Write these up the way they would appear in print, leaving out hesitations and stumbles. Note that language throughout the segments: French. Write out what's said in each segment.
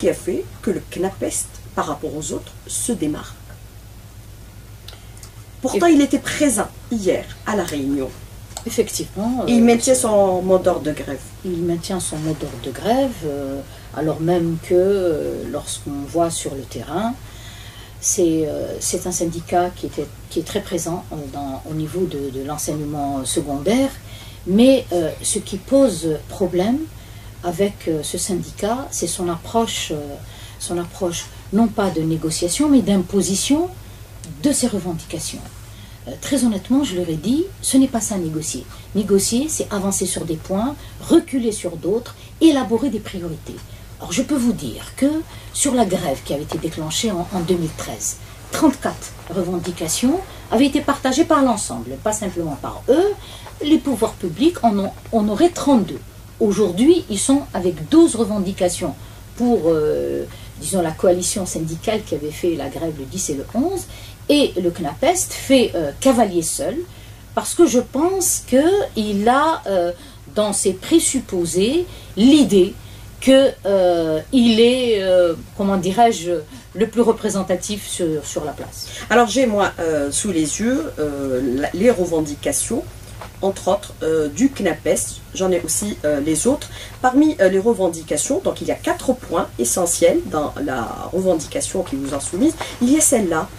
qui a fait que le CNAPEST, par rapport aux autres, se démarque. Pourtant, il était présent hier à la réunion. Effectivement. Il maintient son mot d'ordre de grève. Il maintient son mot d'ordre de grève, alors même que lorsqu'on voit sur le terrain, c'est un syndicat qui est très présent au niveau de l'enseignement secondaire, mais ce qui pose problème avec ce syndicat, c'est son approche non pas de négociation, mais d'imposition de ses revendications. Très honnêtement, je leur ai dit, ce n'est pas ça négocier. Négocier, c'est avancer sur des points, reculer sur d'autres, élaborer des priorités. Alors je peux vous dire que sur la grève qui avait été déclenchée en 2013, 34 revendications avaient été partagées par l'ensemble, pas simplement par eux. Les pouvoirs publics en auraient 32. Aujourd'hui, ils sont avec 12 revendications pour, disons, la coalition syndicale qui avait fait la grève le 10 et le 11, et le CNAPEST fait cavalier seul, parce que je pense qu'il a, dans ses présupposés, l'idée qu'il est, comment dirais-je, le plus représentatif sur la place. Alors j'ai moi sous les yeux les revendications, entre autres du CNAPEST, j'en ai aussi les autres. Parmi les revendications, donc il y a 4 points essentiels dans la revendication qui vous en soumise. Il y a celle-là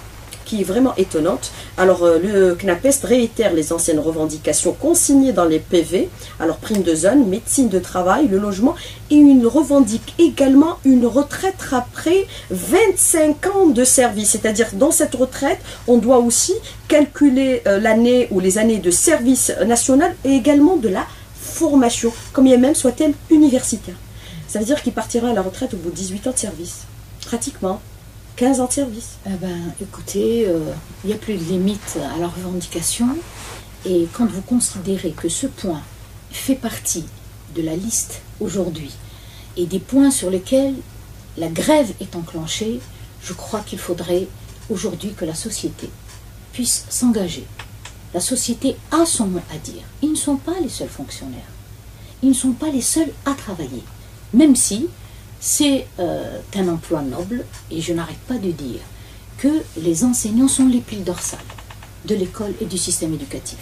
qui est vraiment étonnante. Alors le CNAPEST réitère les anciennes revendications consignées dans les PV, alors prime de zone, médecine de travail, le logement, et il revendique également une retraite après 25 ans de service, c'est-à-dire dans cette retraite, on doit aussi calculer l'année ou les années de service national et également de la formation, combien même soit-elle universitaire. Ça veut dire qu'il partira à la retraite au bout de 18 ans de service, pratiquement. 15 ans de service. Eh ben, écoutez, il n'y a plus de limite à la revendication. Et quand vous considérez que ce point fait partie de la liste aujourd'hui et des points sur lesquels la grève est enclenchée, je crois qu'il faudrait aujourd'hui que la société puisse s'engager. La société a son mot à dire. Ils ne sont pas les seuls fonctionnaires. Ils ne sont pas les seuls à travailler. Même si c'est un emploi noble, et je n'arrête pas de dire que les enseignants sont les piles dorsales de l'école et du système éducatif.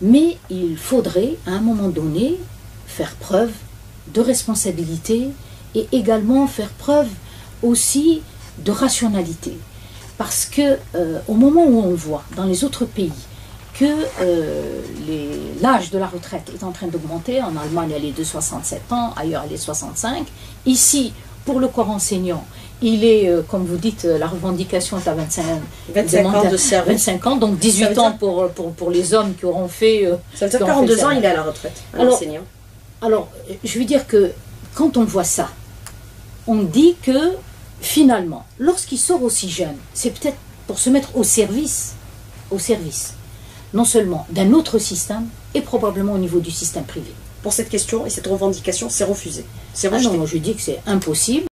Mais il faudrait, à un moment donné, faire preuve de responsabilité et également faire preuve aussi de rationalité. Parce que au moment où on voit dans les autres pays que l'âge de la retraite est en train d'augmenter, en Allemagne elle est de 67 ans, ailleurs elle est 65, ici pour le corps enseignant, il est, comme vous dites, la revendication est à 25 ans de service. 25 ans, donc 18 ans pour les hommes qui auront fait... ça veut dire 42 ans, il est à la retraite, enseignant. Alors, je veux dire que quand on voit ça, on dit que finalement, lorsqu'il sort aussi jeune, c'est peut-être pour se mettre au service, non seulement d'un autre système, et probablement au niveau du système privé. Pour cette question et cette revendication, c'est refusé. C'est rejeté. rejeté. Ah non, moi je dis que c'est impossible.